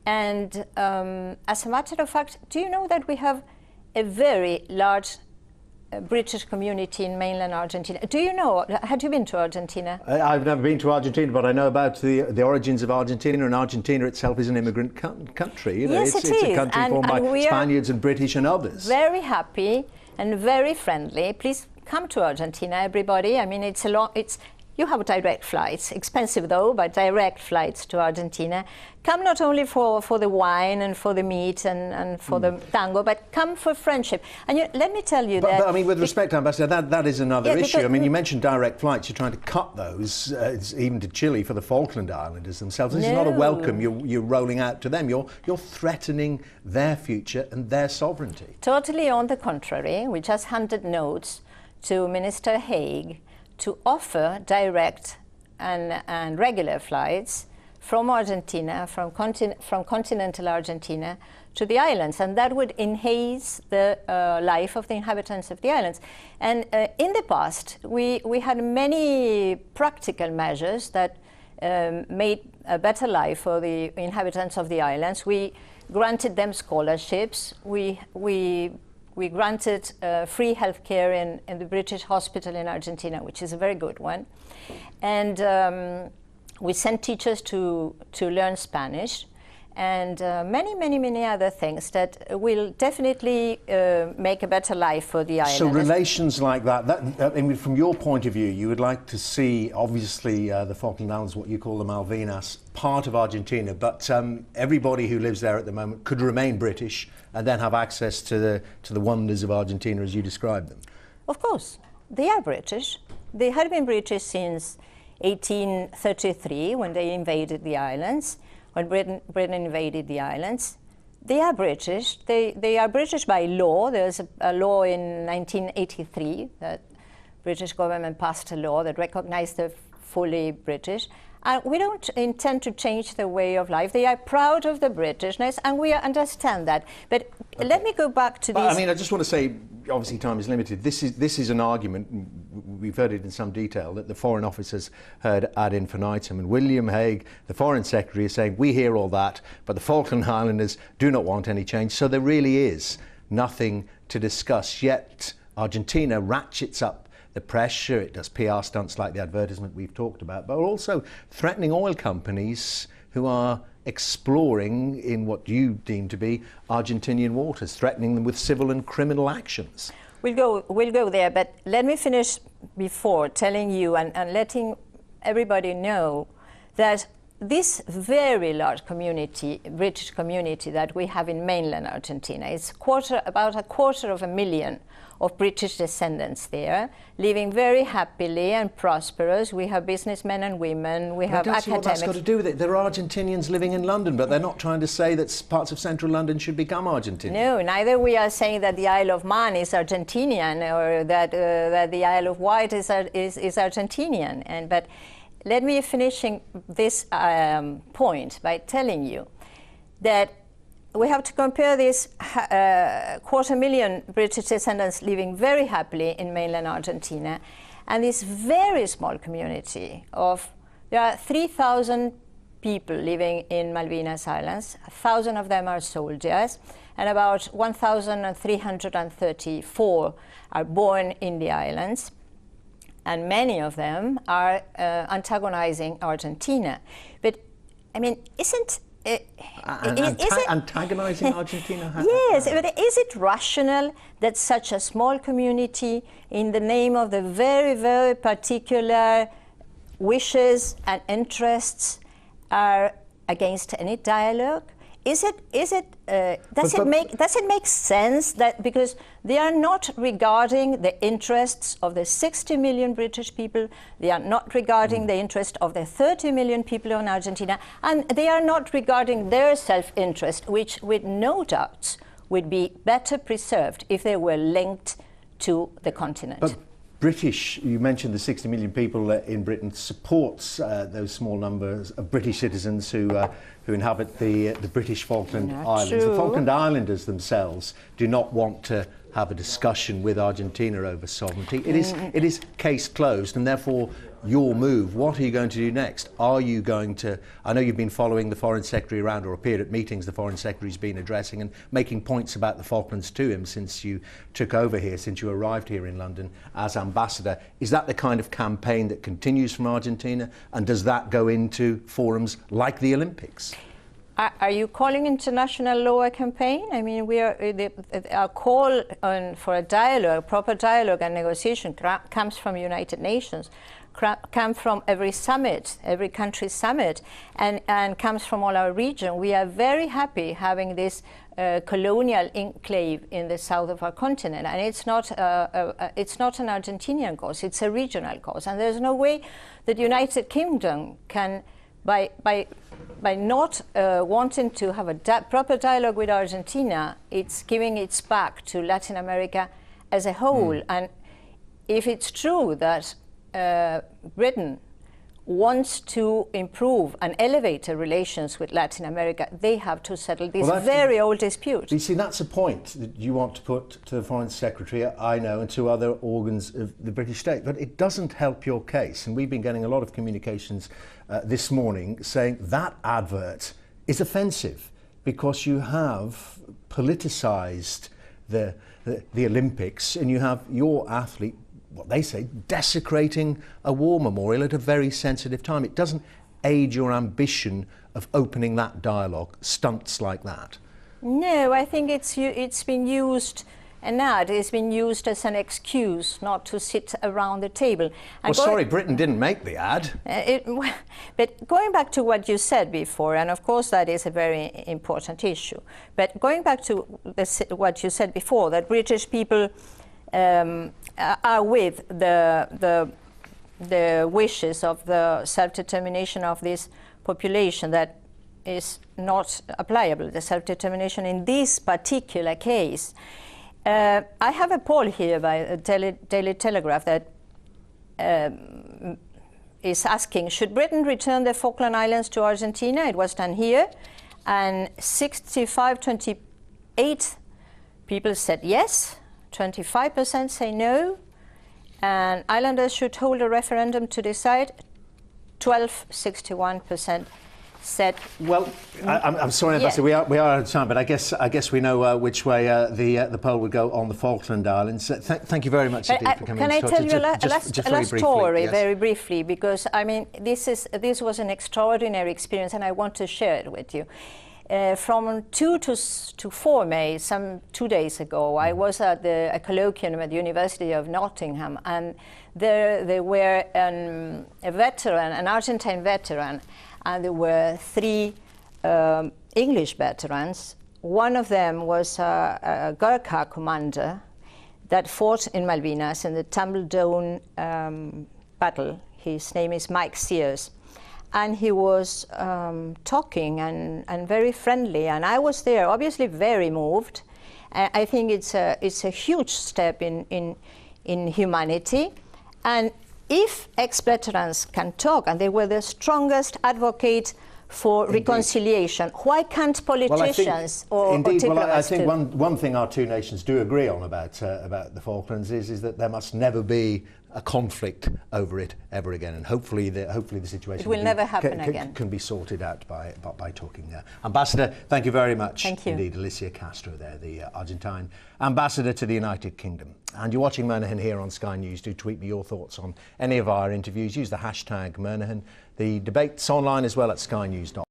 And as a matter of fact, do you know that we have a very large British community in mainland Argentina? Do you know, had you been to Argentina? I've never been to Argentina, but I know about the origins of Argentina, and Argentina itself is an immigrant country. You know, yes, it's a country formed by Spaniards and British and others. Very happy and very friendly. Please come to Argentina, everybody. I mean, you have direct flights, expensive though, but direct flights to Argentina. Come not only for the wine and for the meat and for the tango, but come for friendship. And let me tell you that... But I mean, with respect, Ambassador, that is another issue. I mean, you mentioned direct flights. You're trying to cut those, even to Chile, for the Falkland Islanders themselves. This is not a welcome you're rolling out to them. You're threatening their future and their sovereignty. Totally on the contrary. We just handed notes to Minister Haig to offer direct and regular flights from Argentina, from continental Argentina to the islands, and that would enhance the life of the inhabitants of the islands. And in the past, we had many practical measures that made a better life for the inhabitants of the islands. We granted them scholarships. We granted free health care in the British hospital in Argentina, which is a very good one. And we sent teachers to learn Spanish, and many other things that will definitely make a better life for the islanders. So relations like that, I mean, from your point of view, you would like to see, obviously, the Falkland Islands, what you call the Malvinas, part of Argentina, but everybody who lives there at the moment could remain British and then have access to the wonders of Argentina as you described them. Of course, they are British. They had been British since 1833, when they invaded the islands, when Britain invaded the islands. They are British. They are British by law. There's a law in 1983 that British government passed a law that recognized them fully British. And we don't intend to change their way of life. They are proud of the Britishness, and we understand that. But let me go back to this. I mean, I just want to say, obviously time is limited. This is an argument, we've heard it in some detail, that the Foreign Office has heard ad infinitum. And William Hague, the Foreign Secretary, is saying, we hear all that, but the Falkland Islanders do not want any change. So there really is nothing to discuss. Yet Argentina ratchets up the pressure. It does PR stunts like the advertisement we've talked about, but also threatening oil companies who are exploring in what you deem to be Argentinian waters, threatening them with civil and criminal actions. We'll go there, but let me finish before telling you and letting everybody know that this very large community, British community that we have in mainland Argentina, is about a quarter of a million of British descendants there, living very happily and prosperous. We have businessmen and women, we have academics. I don't see what that's got to do with it. There are Argentinians living in London, but they're not trying to say that parts of central London should become Argentinian. No, neither we are saying that the Isle of Man is Argentinian or that the Isle of Wight is Argentinian. But let me finishing this point by telling you that we have to compare this 250,000 British descendants living very happily in mainland Argentina and this very small community there are 3,000 people living in Malvinas Islands. 1,000 of them are soldiers, and about 1,334 are born in the islands. And many of them are antagonizing Argentina. But, I mean, isn't antagonizing Argentina? Yes, but is it rational that such a small community, in the name of the very, very particular wishes and interests, are against any dialogue? Does it make sense that because they are not regarding the interests of the 60 million British people, they are not regarding the interest of the 30 million people in Argentina, and they are not regarding their self-interest, which with no doubt would be better preserved if they were linked to the continent. But British, you mentioned the 60 million people in Britain, supports those small numbers of British citizens who inhabit the British Falkland Islands. True. The Falkland Islanders themselves do not want to have a discussion with Argentina over sovereignty. It is case closed, and therefore your move, what are you going to do next? Are you going to, I know you've been following the Foreign Secretary around, or appeared at meetings the Foreign Secretary's been addressing and making points about the Falklands to him since you took over here, since you arrived here in London as ambassador. Is that the kind of campaign that continues from Argentina, and does that go into forums like the Olympics? Are you calling international law a campaign? I mean, our call for a dialogue, proper dialogue and negotiation comes from United Nations, comes from every summit, every country summit, and comes from all our region. We are very happy having this colonial enclave in the south of our continent, and it's not an Argentinian cause, it's a regional cause, and there's no way that United Kingdom can, by not wanting to have a proper dialogue with Argentina, it's giving its back to Latin America as a whole. And if it's true that Britain wants to improve and elevate the relations with Latin America, they have to settle this very old dispute. You see, that's a point that you want to put to the Foreign Secretary, I know, and to other organs of the British state, but it doesn't help your case. And we've been getting a lot of communications this morning saying that advert is offensive because you have politicised the Olympics, and you have your athlete, what they say, desecrating a war memorial at a very sensitive time. It doesn't aid your ambition of opening that dialogue, stunts like that. No, I think it's been used, an ad has been used as an excuse not to sit around the table. And well, sorry, Britain didn't make the ad. But going back to what you said before, and of course that is a very important issue, but going back to what you said before, that British people are with the wishes of the self-determination of this population that is not applicable, the self-determination in this particular case. I have a poll here by a Daily Telegraph that is asking, should Britain return the Falkland Islands to Argentina? It was done here, and 65-28 people said yes, 25% say no, and islanders should hold a referendum to decide. 61% said. Well, I'm sorry, Ambassador, we are out of time, but I guess we know which way the poll would go on the Falkland Islands. Thank you very much indeed for coming. Can I tell you a last story, yes, very briefly, because I mean this was an extraordinary experience, and I want to share it with you. From 2 to 4 May, some 2 days ago, I was at a colloquium at the University of Nottingham, and there were a veteran, an Argentine veteran, and there were 3 English veterans. One of them was a Gurkha commander that fought in Malvinas in the Tumble Down battle. His name is Mike Sears. And he was talking and very friendly, and I was there, obviously very moved. I think it's a huge step in humanity. And if ex-veterans can talk, and they were the strongest advocate for reconciliation, why can't politicians or I think one thing our two nations do agree on about the Falklands is that there must never be a conflict over it ever again, and hopefully the situation will never happen again. Can be sorted out by talking there. Ambassador, thank you very much. Thank you. Indeed, Alicia Castro there, the Argentine ambassador to the United Kingdom. And you're watching Moynihan here on Sky News. Do tweet me your thoughts on any of our interviews. Use the hashtag Moynihan. The debate's online as well at skynews.com.